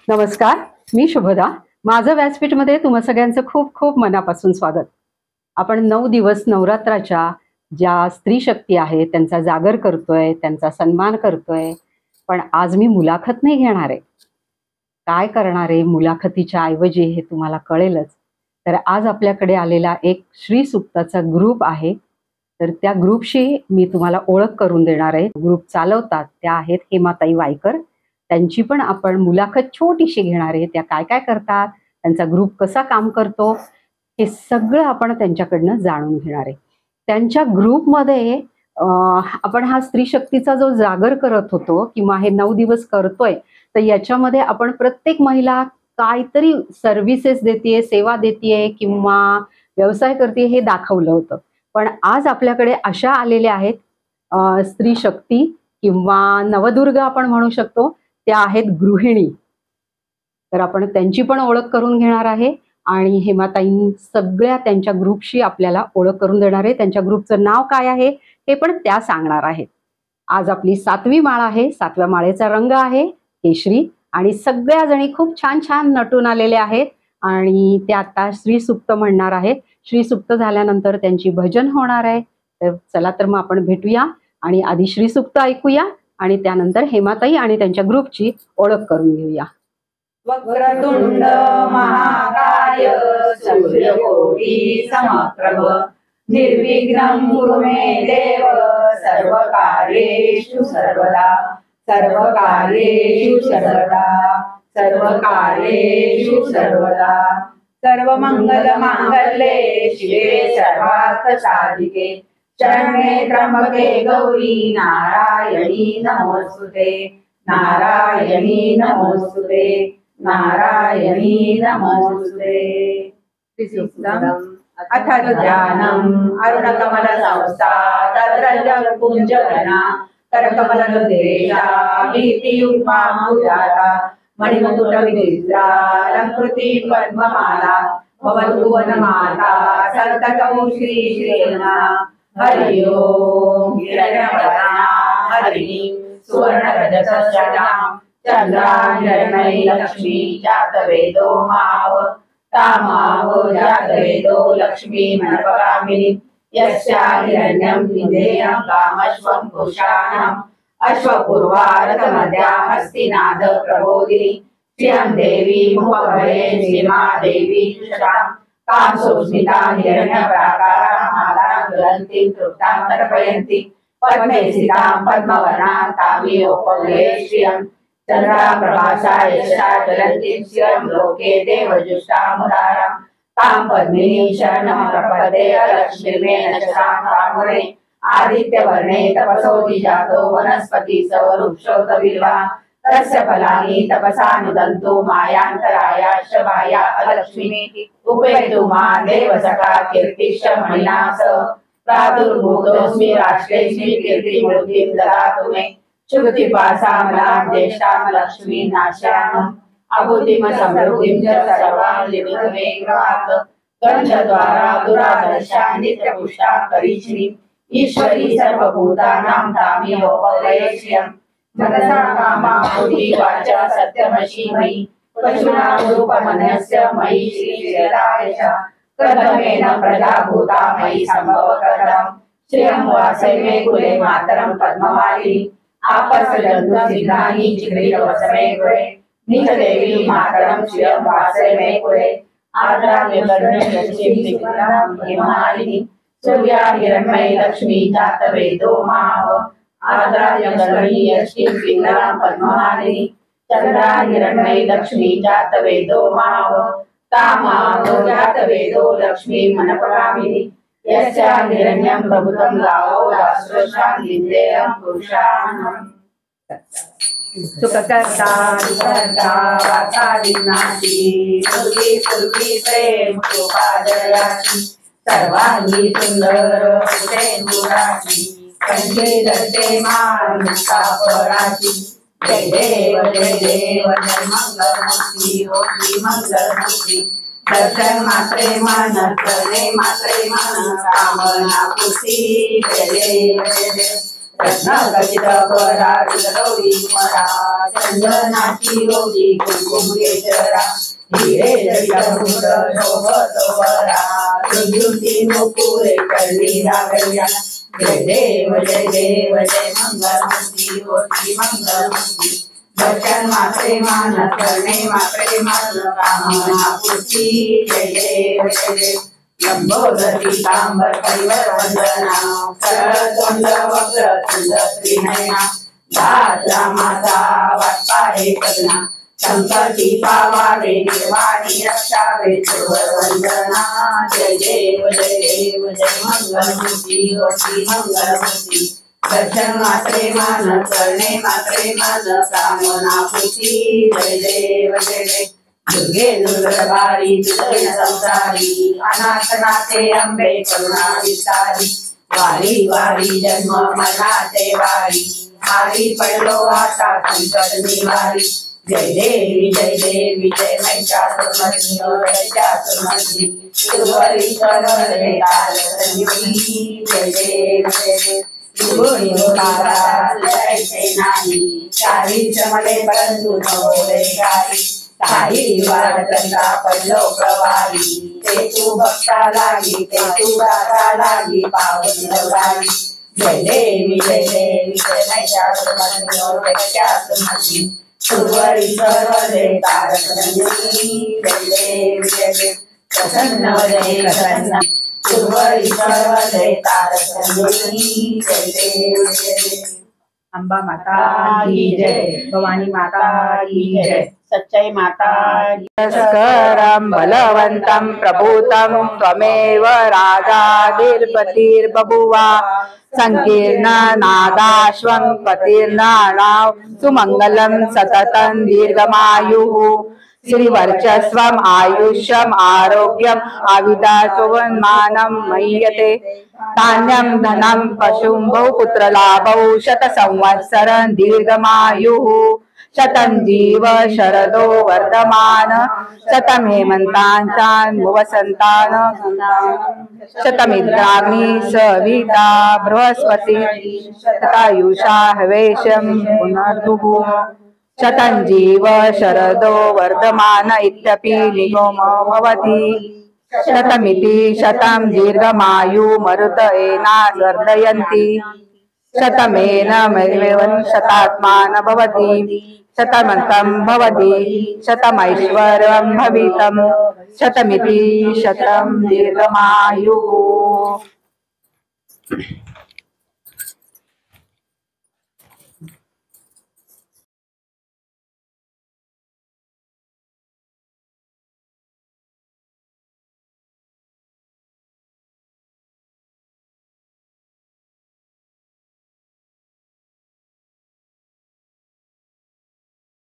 नमस्कार, मी शुभदा. माझं व्यासपीठमध्ये तुम्हा सगळ्यांचं खूप खूप मनापासून स्वागत. आपण 9 दिवस नवरात्राच्या ज्या स्त्री शक्ती आहे त्यांचा जागर करतोय, त्यांचा सन्मान करतोय. पण आज मी मुलाखत नाही घेणार आहे. काय करणार आहे मुलाखतीच्या ऐवजी हे तुम्हाला कळेलच. तर आज आपल्याकडे आलेला एक श्री सुक्ताचा ग्रुप आहे. तर त्या ग्रुपशी मी तुम्हाला ओळख करून देणार आहे. ग्रुप चालवतात त्या आहेत हेमाताई वायकर. त्यांची पण आपण मुलाखत छोटीशी घेणार आहे. त्या काय काय करतात, त्यांचा ग्रुप कसा काम करतो, हे सगळं आपण त्यांच्याकडनं जाणून घेणार आहे. त्यांच्या ग्रुपमध्ये आपण हा स्त्री शक्तीचा जो जागर करत होतो किंवा हे 9 दिवस करतोय, तर याच्यामध्ये आपण प्रत्येक महिला काहीतरी सर्व्हिसेस देतीये, सेवा देतीये किंवा व्यवसाय करते हे दाखवलं होतं. पण आज आपल्याकडे अशा आलेल्या आहेत स्त्री शक्ती किंवा नवदुर्गा आपण म्हणू शकतो, त्या आहेत गृहिणी. तर आपण त्यांची पण ओळख करून घेणार आहे आणि हेमाताई सगळ्या त्यांच्या ग्रुपशी आपल्याला ओळख करून देणार आहे. त्यांच्या ग्रुपचं नाव काय आहे हे पण त्या सांगणार आहेत. आज आपली 7वी माळ आहे. 7व्या माळेचा रंग आहे केशरी आणि सगळ्या जणी खूप छान छान नटून आलेल्या आहेत आणि त्या आता श्री सुक्त म्हणणार आहेत. श्री सुक्त झाल्यानंतर त्यांची भजन होणार आहे. तर चला तर मग आपण भेटूया आणि आधी श्री सुक्त ऐकूया आणि त्यानंतर हेमाताई आणि त्यांच्या ग्रुपची ओळख करून घेऊया. वक्रतुंड महाकाय सूर्यकोटी समप्रभ निर्विघ्नं कुरु मे देव सर्वकार्येषु सर्वदा सर्वकार्येषु सर्वदा सर्वकार्येषु सर्वदा सर्वमंगल मांगल्ये शिवे सर्वार्थ साधिके शरण्ये त्र्यंबके गौरी नारायणी नमोस्तुते नारायणी नमोस्तुते नारायणी नमोस्तुते. अथ ध्यानम् अरुणकमल संस्था तत्र कुंजवना करकमलदेशा भीतियुग्मामुदारा मणिमुकुट विचित्रा अलंकृति पद्ममाला भवतु वनमाता संततौ श्री श्रीना हरि ओम. हिरण्यवर्णा हरिणी सुवर्णरजतश्याम चंद्राहिरण्मयी लक्ष्मी जातवेदो माव तामाव जातवेदो लक्ष्मी मनपगामिनी यस्या हिरण्यं विधेयं कामश्वं पुरुषाणाम् अश्वपूर्वारतमध्या हस्तिनाद प्रबोधिनी श्रियं देवी मुखभये श्रीमा देवी जुषां कामसुस्मिता हिरण्यप्राकारा माला ज्वलन्तीं तृप्तां तर्पयन्ति पद्मे स्थितां पद्मवर्णां तामियोपले श्रियं चंद्रा प्रभासा यशा ज्वलन्तीं श्रियं लोके देवजुष्टामुदारां तां पद्मिनी शरणं प्रपदे लक्ष्मीर्मे नशतां कामुने आदित्यवर्णे तपसोऽधि जातो वनस्पति सवरुक्षोत बिल्वा तस्य फलानि तपसा नुदन्तु मायान्तराया शवाया अलक्ष्मी उपेतु मा देवसखा कीर्तिश्च मणिनास प्रादुर्भूतोऽस्मि राष्ट्रेऽस्मि कीर्तिमूर्तिं ददातु मे श्रुतिपासामलां ज्येष्ठां लक्ष्मीं नाश्यामम् अभूतिम समृद्धिं च सर्वां लिखतु मे गृहात् गंधद्वारा दुरादर्शा नित्यपुष्टां करीश्रीं ईश्वरी सर्वभूतानां तामियोपलये श्रियं मनसा कामाहुति वाचा सत्यमसि मयि पशुना रूपमन्यस्य मयि श्रीश्रीरदायशा प्रथमेन प्रजाभूता मयि सम्भवकरं श्रियं वासै मे कुले मातरं पद्ममालिनी आपसजन्तु सिद्धानि चिक्रीडवसमे कुले निजदेवी मातरं श्रियं वासै मे कुले आद्राम्य गणेशं सिद्धां हिमालिनी सूर्या हिरण्मयी लक्ष्मी जातवेदो माव आद्राय गणेशं सिद्धां पद्ममालिनी चंद्रा हिरण्मयी लक्ष्मी जातवेदो माव तामाव जातवेदो लक्ष्मी मनपगामिनी यस्या हिरण्यं प्रभुतं गावो स्रोशालिंदेयं पुरुषाणम् सुखकर्ता दुःखकर्ता वातादिनाशी पूर्वी पूर्वी प्रेम कृपादयाची सर्वांगी सुंदर प्रेम गुणाची कंठी धरते मानसा पराची जय देव जय मंगलमूर्ती होती मंगलमूर्ती दर्शन मात्रे मन करणे मात्रे मन कामना पूर्ती जय देव जय देव रत्नागचित पराजित गौरी मरा चंदनाची गौरी कुंकुम केशरा हिरे जडित शोभत वरा सुजुती मुकुरे कळली रागया जय देव जय मंगलमूर्ती होती मंगलमूर्ती दर्शन मात्रे मान करणे मात्रे मान कामना पूर्ती जय देव जय देव लंबोदरी तांबर परिवर वंदना सरळ वक्रतुंड त्रिनयना दाता माता वाटपाहे कदना संकटी पावावे निर्वाणी रक्षावे सुवर वंदना जय देव जय मंगलमूर्ती होती मंगलमूर्ती दर्शन मात्रे मान करणे मात्रे मान कामना पूर्ती जय देव जय दुर्गे दुर्गबारी दुर्गण संसारी अनाथनाथे अंबे करुणा विस्तारी वारी वारी जन्म मनाचे वारी हारी पडलो आता संकट निवारी जय देवी जय महिषासुरमर्दिनी सुरवरी सर्वरे काल संजीवनी जय देव गुरुनी मुखारा लढायचे नाही काही श्रमले परंतु नवोदय काही काही वारकंदा पडलो प्रवाही ते तू भक्ता लागी ते तू दाता लागी पावनी लागी जय देवी जय महिषासुरमर्दिनी सुरवरी सर्वरे तारक संजीवनी जय देवी जय प्रसन्न वदने प्रसन्न सुरवरी सर्वरे तारक संजीवनी जय देवी जय अंबा माता की जय भवानी माता की जय सच्चाई माता करं बलवन्तं प्रभूतं त्वमेव राजाधिपतिर्बभुवा संकीर्णनादाश्वं पतिर्नाणां सुमङ्गलं सततं दीर्घमायुः श्रीवर्चस्वम् आयुष्यम् आरोग्यम् आविदाचोवन्मानं मह्यते धान्यं धनं पशुं बहुपुत्रलाभौ शतसंवत्सरं दीर्घमायुः शतं जीव शरदो वर्धमान शतं हेमन्तान् वसन्तान् शतमिन्द्राग्नि सविता बृहस्पति शतायुषा हवेशं पुनर्दुः शतं जीव शरदो वर्धमान इत्यपि निगमो भवति शतमिति शतं दीर्घमायु मरुत एना वर्धयन्ति शतमेन मैवेवन् शतात्मान भवति शतमन्तं भवति शतमैश्वर्यं भवितं शतमिति शतं दीर्घमायुः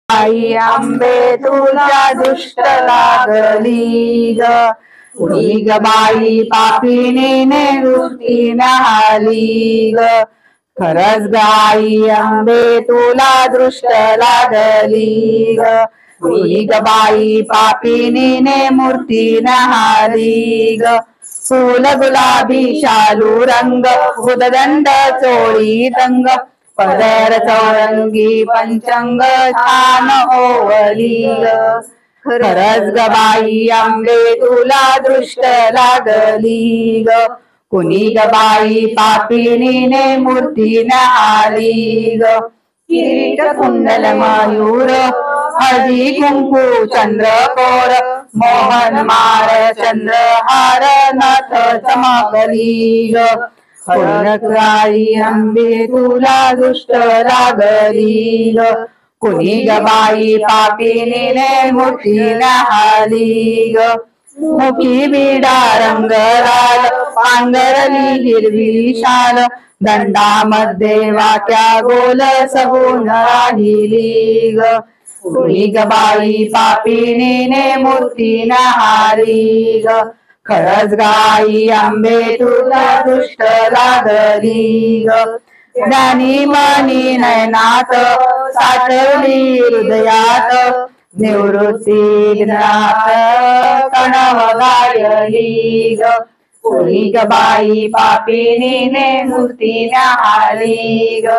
आई आंबे तुझ्या दुष्ट लागली ग उडी ग बाई पापिणीने वृत्ती नहाली ग खरंच गाई आंबे तुला दृष्ट लागली ग उडी ग बाई पापिणीने मूर्ती नहाली ग फूल गुलाबी शालू रंग उददंड चोळी रंग पदर चौरंगी पंचंग छान ओवली ग खरंच ग बाई आंबे तुला दृष्ट लागली ग कुणी ग बाई पापिणीने मूर्ती नहाली ग किरीट कुंडल मयूर हळदी कुंकू चंद्रकोर मोहन मार चंद्रहार नथ चमकली ग खरंच आंबे तुला दृष्ट लागली ग कुणी ग बाई पापिणीने मूर्ती नहाली ग मुखी बिडा रंगराल पांघरली हिरवी शाल दंडामध्ये वाट्या गोल सगुण राहिली ग कुणी ग बाई पापिणीने मूर्ती नहारी ग खरंच गाई आंबे तुला दुष्ट लागली ग ज्ञानी मनी नयनात साठवली हृदयात निवृत्ती ज्ञात कणव गायली ग कुणी ग बाई पापिणीने मूर्ती नहारी ग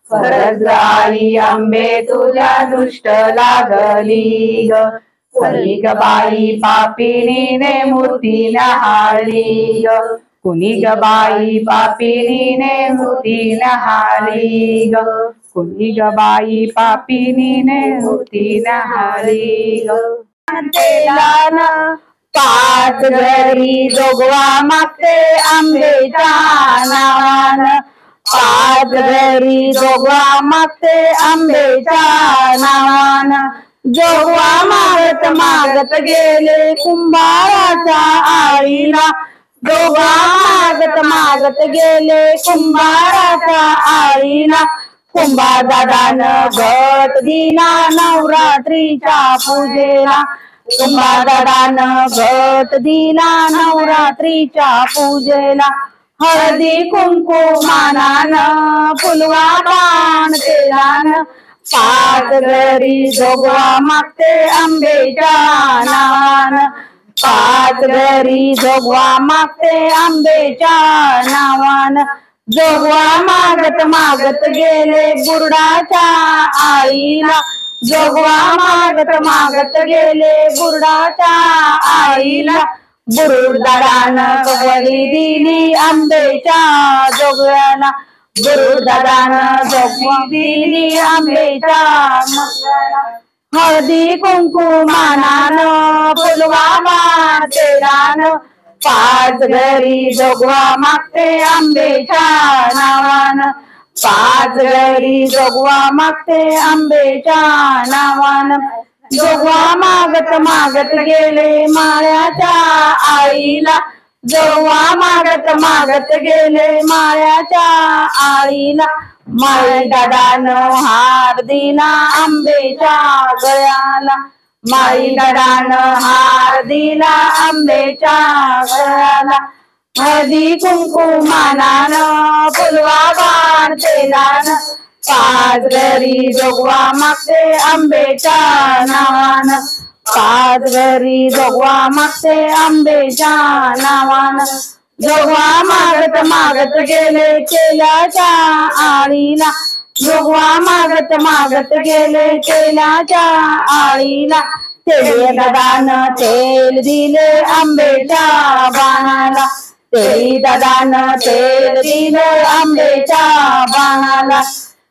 खरंच गाई आंबे तुझ्या दुष्ट लागली ग कुणी ग बाई पापिणीने मूर्ती नहारी ग कुणी ग बाई पापिणीने मूर्ती नहारी ग कुणी ग बाई पापिणीने मूर्ती नहारी ग पाच घरी जोगवा मागते आंबेच्या नावान पाच घरी जोगवा मागते आंबेच्या नावान जोगवा मागत मागत गेले कुंभाराच्या आईला जोगवा मागत गेले कुंभाराच्या आईला कुंभार दादानं घट दिला नवरात्रीच्या पूजेला कुंभार दादानं घट दिला नवरात्रीच्या पूजेला हळदी कुंकुमानानं फुलवा बाण तेलानं पाच घरी जोगवा मागते आंबेच्या नावानं पाच घरी जोगवा मागते आंबेच्या नावानं जोगवा मागत मागत गेले बुरडाच्या आईला जोगवा मागत गेले बुरडाच्या आईला बुरुडदारानं कवळी दिली आंबेच्या जोगव्याला बुरुडदारानं जोगवी दिली आंबेच्या मगव्याला हळदी कुंकुमानानं फुलवा बाण तेलानं पाच घरी जोगवा मागते आंबेच्या नावानं पाच घरी जोगवा मागते आंबेच्या नावानं जोगवा मागत गेले माळ्याच्या आईला जोगवा मागत गेले माळ्याच्या आईला माळी दादानं हार दिला आंबेच्या गळ्याला माळी दादानं हार दिला आंबेच्या गळ्याला हळदी कुंकुमानानं फुलवा बाण तेलानं पाच घरी जोगवा मागते आंबेच्या नावानं पाच घरी जोगवा मागते आंबेच्या नावानं जोगवा मागत गेले केल्याच्या आळीला जोगवा मागत गेले केल्याच्या आळीला तेली दादानं तेल दिले आंबेच्या बाणाला तेली दादानं तेल दिले आंबेच्या बाणाला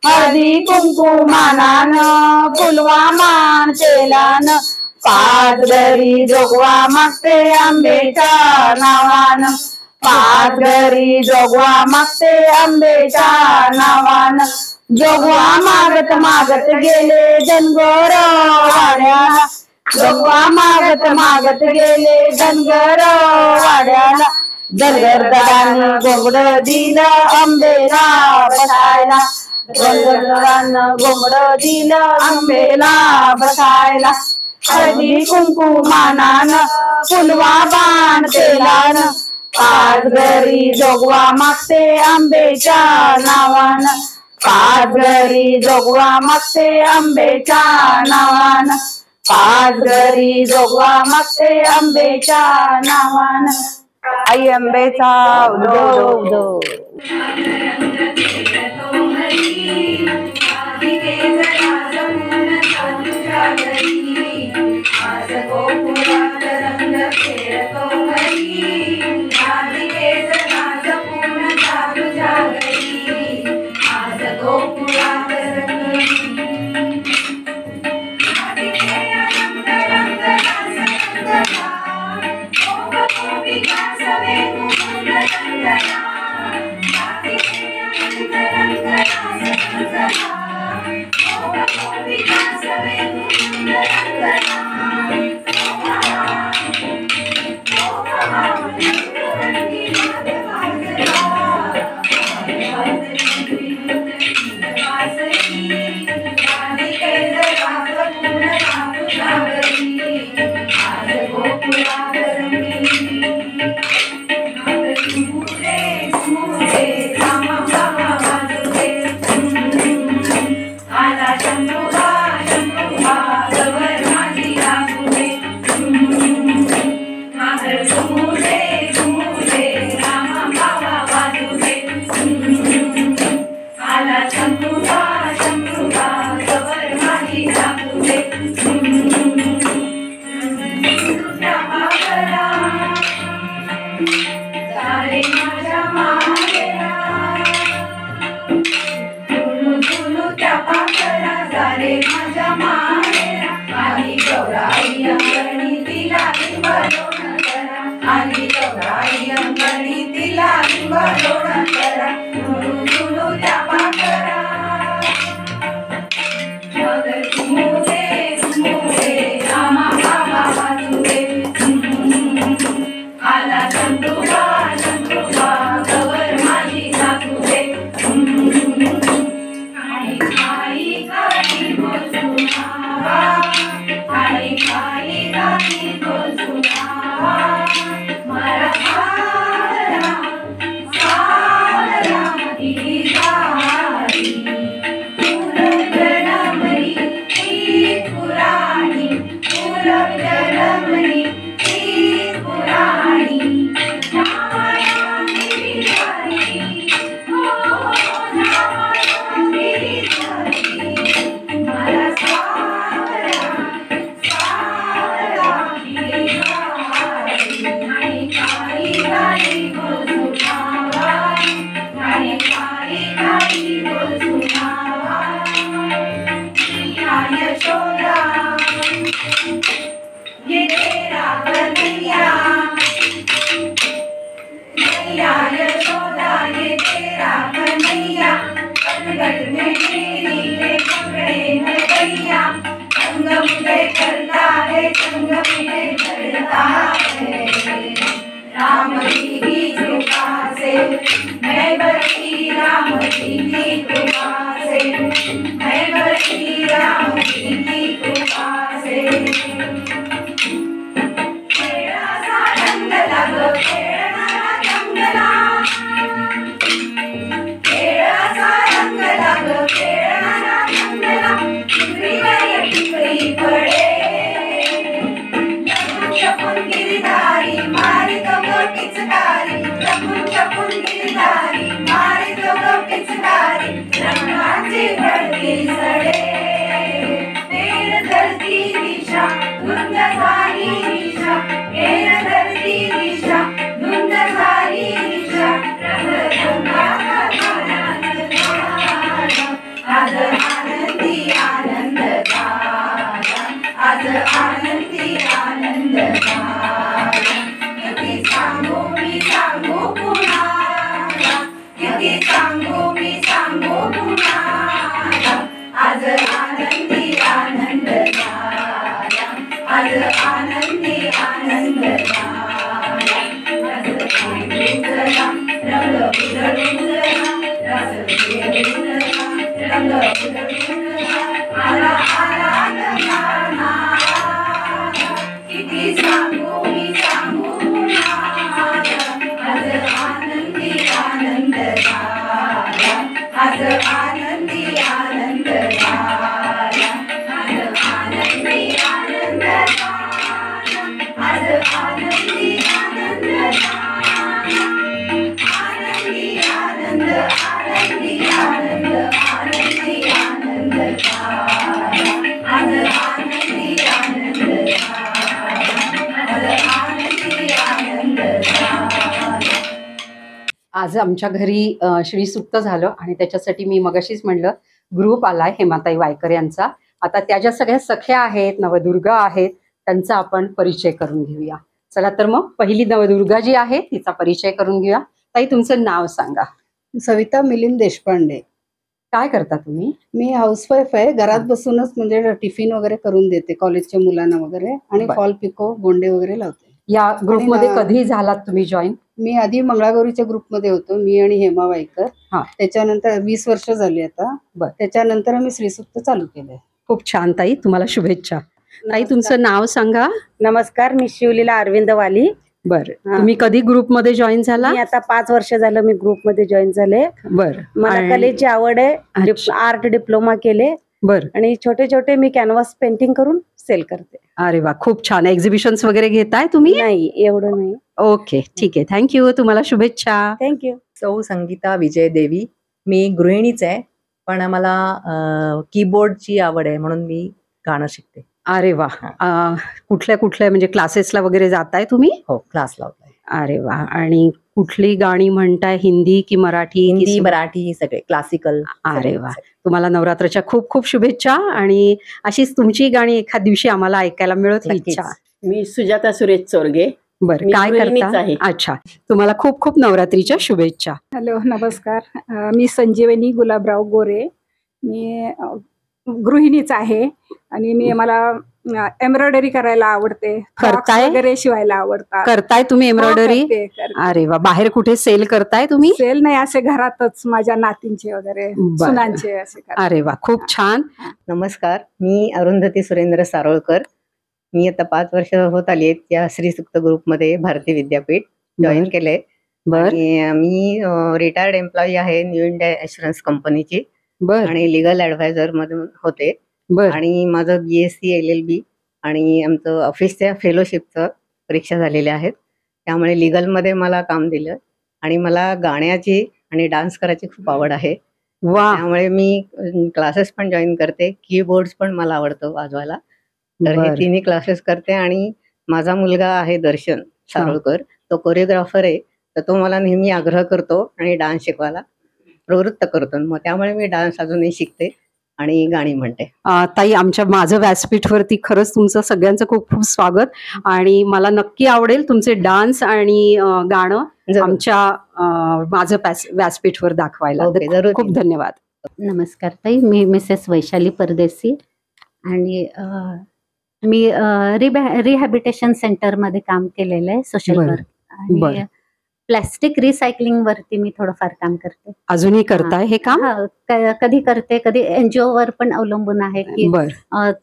हळदी कुंकुमानानं फुलवा मान तेलानं पाच घरी जोगवा मागते आंबेच्या नावानं पाच घरी जोगवा मागते आंबेच्या नावानं जोगवा मागत गेले धनगर वाड्याला जोगवा मागत गेले धनगर वाड्याला धनगर दादानं घोंगड दिलं आंबेला बसायला धनगर दादानं घोंगड दिलं आंबेला बसायला हळदी कुंकुमानानं फुलवा बाण तेलानं पाच घरी जोगवा मागते आंबेच्या नावानं पाच घरी जोगवा मागते आंबेच्या नावानं पाच घरी जोगवा मागते आंबेच्या नावानं आई आंबेचा उदो उदो Thank you. घट में नीले पकड़े नगरिया संग मुझे करता है संग मुझे करता है राम जी की कृपा से मैं बची राम जी की कृपा से मैं बची राम जी की कृपा से तेरा सा रंग लग तेरा रंगला तेरा सा रंग लग तेरा रंगला टिकरी पड़े चपुन गिरधारी मारी तो पिचकारी चपुन गिरधारी मारी तो पिचकारी रंगाची भरती सडे तेर धरती दिशा धुंद झाली दिशा तेर धरती दिशा धुंद झाली दिशा आज आनंदी आनंद आज आनंदी आनंद किती सांगू मी सांगू कुणाला किती सांगू मी सांगू कुणाला आज आनंदी आनंद आज आनंदी आनंद रंग आला आला किती सांगू मी सांगू आज आनंदी आनंद आज आनंदी आनंद आज आनंदी आनंद आज आनंदी आनंद आनंदी आनंद आनंदी आनंद आनंदी आनंद आज आनंदी आनंद आज आनंदी आनंद आज आमच्या घरी श्री सुक्त झालं आणि त्याच्यासाठी मी मगाशीच म्हणलं ग्रुप आलाय हेमाताई वायकर यांचा. आता त्या ज्या सगळ्या सख्या आहेत नवदुर्गा आहेत त्यांचा आपण परिचय करून घेऊया. चला तर मग पहिली नवदुर्गा जी आहे तिचा परिचय करून घेऊया. ताई तुमचं नाव सांगा. सविता मिलिंद देशपांडे. काय करता तुम्ही? मी हाऊसवाईफ आहे. घरात बसूनच म्हणजे टिफिन वगैरे करून देते कॉलेजच्या मुलांना वगैरे आणि बरं. फॉल पिको गोंडे वगैरे लावते. या ग्रुपमध्ये आणि कधी झालात तुम्ही जॉईन? मी आधी मंगळागौरीच्या ग्रुपमध्ये होतो, मी आणि हेमा वायकर. हा. त्याच्यानंतर 20 वर्ष झाली आता. बरं. त्याच्यानंतर मी श्रीसुक्त चालू केलंय. खूप छान ताई, तुम्हाला शुभेच्छा. ताई तुमचं नाव सांगा. नमस्कार, मी शिवलीला अरविंद वाली. बरं, हा. तुम्ही कधी ग्रुपमध्ये जॉईन झाला? मी आता 5 वर्ष झालं मी ग्रुप मध्ये जॉईन झाले. बरं. मला आणि- कलेची आवड आहे. अच्छा. आर्ट डिप्लोमा केले बरं. आणि छोटे छोटे मी कॅनव्हास पेंटिंग करून सेल करते. अरे वा, खूप छान. एक्झिबिशन्स वगैरे घेताय तुम्ही? नाही एवढं नाही. ओके, ठीक आहे. थँक्यू, तुम्हाला शुभेच्छा. थँक्यू. सौ संगीता विजय देवी. मी गृहिणीच आहे, पण मला कीबोर्डची आवड आहे म्हणून मी गाणं शिकते. अरे वा, कुठल्या कुठल्या म्हणजे क्लासेसला वगैरे जाताय तुम्ही? हो, क्लास लावलाय. अरे वा, आणि कुठली गाणी म्हणताय? हिंदी की मराठी? की हिंदी मराठी सगळे क्लासिकल. अरे वा, तुम्हाला नवरात्राच्या खूप खूप शुभेच्छा आणि अशीच तुमची गाणी एखाद दिवशी आम्हाला ऐकायला मिळत ही नक्कीच. इच्छा. मी सुजाता सुरेश चोरगे. बरं, मी काय गृहिणीच करता? आहे. अच्छा, तुम्हाला खूप खूप नवरात्रीच्या शुभेच्छा. हॅलो, नमस्कार. मी संजीवनी गुलाबराव गोरे. मी गृहिणीच आहे आणि मला एम्ब्रॉयडरी करायला आवडते. फ्रॉक्स करताय? वगैरे शिवायला आवडतात. करताय तुम्ही एम्ब्रॉयडरी? अरे वा, बाहेर कुठे सेल करताय तुम्ही? सेल नाही, असे घरातच माझ्या नातींचे वगैरे बरं. सुनांचे असे करते. अरे वा, खूप छान. नमस्कार, मी अरुंधती सुरेंद्र सारोळकर. मी आता 5 वर्ष होत आली आहेत या श्रीसुक्त ग्रुपमध्ये भारती विद्यापीठ जॉईन बरं. केलंय. बर आणि मी रिटायर्ड एम्प्लॉई आहे न्यू इंडिया ॲश्युरन्स कंपनीची बर आणि लिगल ॲडवायझर मधून होते. बर आणि माझं BSc LLB आणि आमचं ऑफिसच्या फेलोशिपचं परीक्षा झालेल्या आहेत. त्यामुळे लिगलमध्ये मला काम दिलं आणि मला गाण्याची आणि डान्स करायची खूप आवड आहे. वा, त्यामुळे मी क्लासेस पण जॉईन करते. कीबोर्ड्स पण मला आवडतं वाजवायला. तर हे बर. तिन्ही क्लासेस करते. आणि माझा मुलगा आहे दर्शन सारोळकर, तो कोरिओग्राफर आहे. तर तो मला नेहमी आग्रह करतो आणि डान्स शिकवायला प्रवृत्त करतो. मग त्यामुळे मी डान्स अजूनही शिकते आणि गाणी म्हणते. ताई, आमच्या माझं व्यासपीठवरती खरंच तुमचं सगळ्यांचं खूप खूप स्वागत आणि मला नक्की आवडेल तुमचे डान्स आणि गाणं जरूर. आमच्या माझं व्यासपीठवर दाखवायला. ओके, जरूर. खूप धन्यवाद. नमस्कार ताई, मी मिसेस वैशाली परदेशी आणि मी रिहॅबिटेशन सेंटरमध्ये काम केलेलं आहे, सोशल बरं, वर्क बरं. आणि प्लॅस्टिक रिसायकलिंग वरती मी थोडंफार काम करते. अजूनही करताय हे काम? कधी करते, कधी NGO वर पण अवलंबून आहे की बर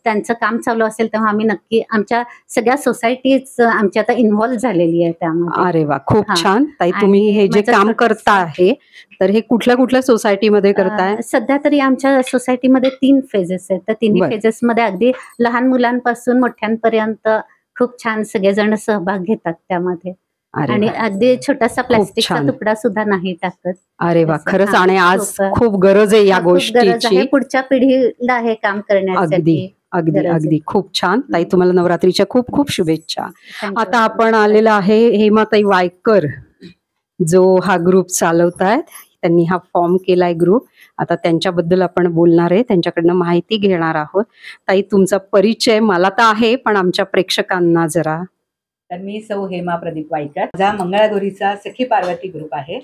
त्यांचं काम चालू असेल तेव्हा आम्ही नक्की आमच्या सगळ्या सोसायटीज आमची आता इन्व्हॉल्व्ह झालेली आहे त्यामध्ये. अरे वा, खूप हा. छान ताई. आणि तुम्ही हे जे माझं काम स्वतःचं- करता आहे तर हे कुठल्या कुठल्या सोसायटीमध्ये करताय? सध्या तरी आमच्या सोसायटीमध्ये 3 फेजेस आहेत. तर तिन्ही बर. फेजेसमध्ये अगदी लहान मुलांपासून मोठ्यांपर्यंत खूप छान सगळेजण सहभाग घेतात त्यामध्ये. अरे आणि वा, अगदी छोटासा प्लास्टिकचा छान. तुकडा सुद्धा नाही टाकत. अरे वा, तसं, खरंच. हा, आणि आज खूप- खूप गरज आहे या खूप गरज गोष्टीची. आहे पुढच्या पिढीला हे काम अगदी करण्यासाठी. अगदी गरज आहे. अगदी खूप छान ताई. तुम्हाला नवरात्रीच्या खूप खूप शुभेच्छा. Thank you. आता आपण आलेला आहे हेमाताई वायकर, जो हा ग्रुप चालवतायत. त्यांनी हा फॉर्म केलाय ग्रुप. आता त्यांच्याबद्दल आपण बोलणार आहे, त्यांच्याकडनं माहिती घेणार आहोत. ताई, तुमचा परिचय मला तर आहे, पण आमच्या प्रेक्षकांना जरा. तर मी सौ हेमा प्रदीप वायकर. माझा मंगळागौरीचा सखी पार्वती ग्रुप आहे.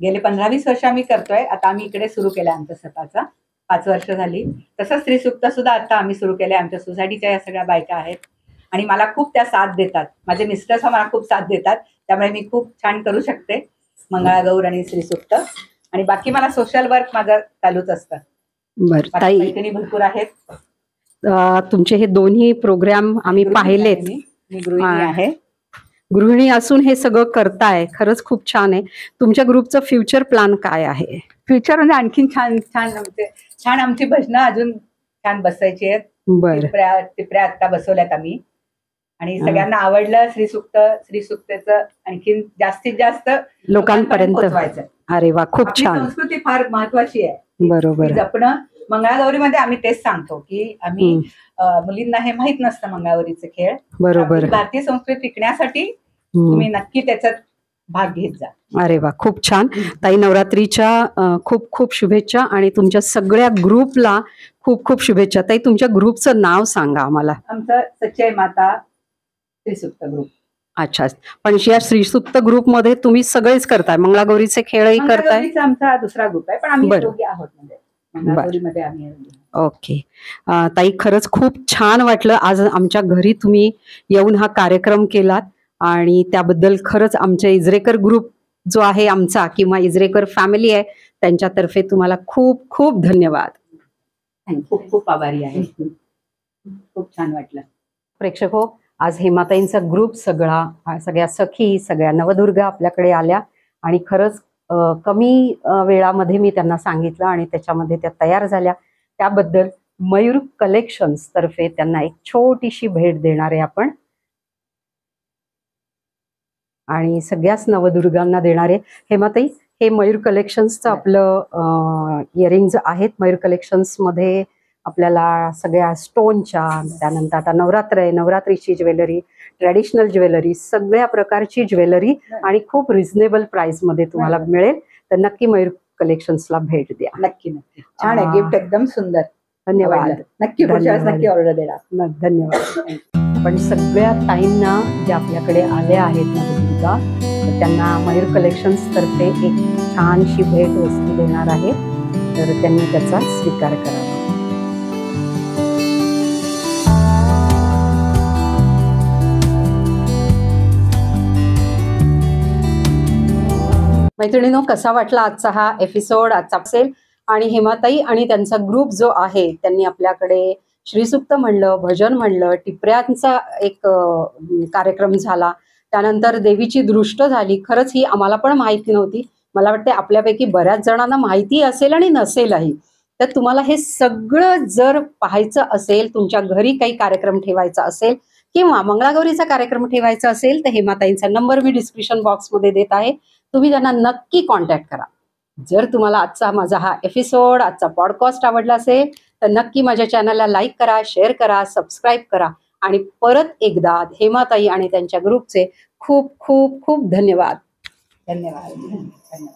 गेले 15-20 वर्ष आम्ही करतोय. आता आम्ही इकडे सुरू केला आमचा स्वतःचा, 5 वर्ष झाली. तसंच स्त्रीसुक्त सुद्धा आता आम्ही सुरू केले. आमच्या सोसायटीच्या या सगळ्या बायका आहेत आणि मला खूप त्या साथ देतात. माझे मिस्टर्स मला खूप साथ देतात, त्यामुळे मी खूप छान करू शकते मंगळागौर आणि स्त्रीसुक्त. आणि बाकी मला सोशल वर्क माझं चालूच असतं. बर बाकी ताई, मैत्रिणी भरपूर आहेत. तुमचे हे दोन्ही प्रोग्राम आम्ही गृहिणी पाहिलेत. आहे मी गृहिणी आहे. गृहिणी असून हे सगळं करताय, खरंच खूप छान आहे. तुमच्या ग्रुपचं फ्युचर प्लॅन काय आहे? फ्युचर म्हणजे आणखीन छान छान छान आमची भजनं अजून छान बसायची आहेत. बर टिपऱ्या आता बसवल्यात आम्ही आणि सगळ्यांना आवडलं श्रीसुक्तेचं आणखीन जास्तीत जास्त लोकांपर्यंत. पोहोचवायचं. अरे वा, खूप आपली छान. संस्कृती फार महत्वाची आहे. बरोबर. ती जपणं. मंगळागौरीमध्ये आम्ही तेच सांगतो की आम्ही मुलींना हे माहित नसतं मंगळागौरीचे खेळ. बरोबर. आपली भारतीय संस्कृती टिकण्यासाठी हम्म. तुम्ही नक्की त्याच्यात भाग घेत जा. अरे वा, खूप छान ताई. नवरात्रीच्या खूप खूप शुभेच्छा आणि तुमच्या सगळ्या ग्रुपला खूप खूप शुभेच्छा. ताई, तुमच्या ग्रुपचं नाव सांगा आम्हाला. आमचं सच्चाई माता श्रीसुक्त ग्रुप. अच्छा, पण या श्रीसुक्त ग्रुपमध्ये तुम्ही सगळेच करताय, मंगळागौरीचे खेळही करताय? मंगळागौरीचा आमचा दुसरा ग्रुप आहे, पण आम्ही बरं. दोघे आहोत. म्हणजे मंगळागौरीमध्ये आम्ही ओके. ताई, खरंच खूप छान वाटलं आज आमच्या घरी तुम्ही येऊन हा कार्यक्रम केलात आणि त्याबद्दल खरंच आमच्या इजरेकर ग्रुप जो आहे आमचा किंवा इजरेकर फॅमिली आहे त्यांच्यातर्फे तुम्हाला खूप खूप धन्यवाद. खूप खूप आभारी आहे. खूप छान वाटलं. प्रेक्षक हो, आज हेमाताईंचा ग्रुप सगळ्या सखी, सगळ्या नवदुर्गा आपल्याकडे आल्या आणि खरंच कमी वेळामध्ये मी त्यांना सांगितलं आणि त्याच्यामध्ये त्या तयार झाल्या. त्याबद्दल मयूर कलेक्शन्स तर्फे त्यांना एक छोटीशी भेट देणार आहे आपण आणि सगळ्याच नवदुर्गांना देणार आहे. हेमाताई, हे मयूर कलेक्शन्सचं आपलं इयरिंग्ज आहेत. मयूर कलेक्शन्समध्ये आपल्याला सगळ्या स्टोनच्या, त्यानंतर आता नवरात्र आहे, नवरात्रीची ज्वेलरी, ट्रॅडिशनल ज्वेलरी, सगळ्या प्रकारची ज्वेलरी आणि खूप रिझनेबल प्राइस मध्ये तुम्हाला मिळेल. तर नक्की मयूर कलेक्शन्सला भेट द्या. नक्की नक्की. छान आहे गिफ्ट, एकदम सुंदर. धन्यवाद. नक्की पुढच्या वेळेस नक्की ऑर्डर देणार. धन्यवाद. पण सगळ्या ताईंना ज्या आपल्याकडे आल्या आहेत नवदुर्गा, तर त्यांना मयूर कलेक्शन्स तर्फे एक छानशी भेट वस्तू देणार आहे, तर त्यांनी त्याचा स्वीकार करावा. मैत्रिणींनो, कसा वाटला आजचा हा एपिसोड? आजचा असेल आणि हेमाताई आणि त्यांचा ग्रुप जो आहे त्यांनी आपल्याकडे श्रीसुक्त म्हणलं, भजन म्हणलं, टिपऱ्यांचा एक कार्यक्रम झाला, त्यानंतर देवीची दृष्ट झाली. खरंच ही आम्हाला पण माहिती नव्हती. मला वाटते आपल्यापैकी बऱ्याच जणांना माहिती असेल आणि नसेलही. तर तुम्हाला हे सगळं जर पाहायचं असेल, तुमच्या घरी काही कार्यक्रम ठेवायचा असेल किंवा मंगळागौरीचा कार्यक्रम ठेवायचा असेल, तर हेमाताईंचा नंबर मी डिस्क्रिप्शन बॉक्समध्ये देत आहे. तुम्ही त्यांना नक्की कॉन्टॅक्ट करा. जर तुम्हाला आजचा माझा हा एपिसोड, आजचा पॉडकास्ट आवडला असेल तर नक्की माझ्या चॅनलला लाईक करा, शेअर करा, सबस्क्राईब करा आणि परत एकदा हेमाताई आणि त्यांच्या ग्रुपचे खूप खूप खूप धन्यवाद. धन्यवाद.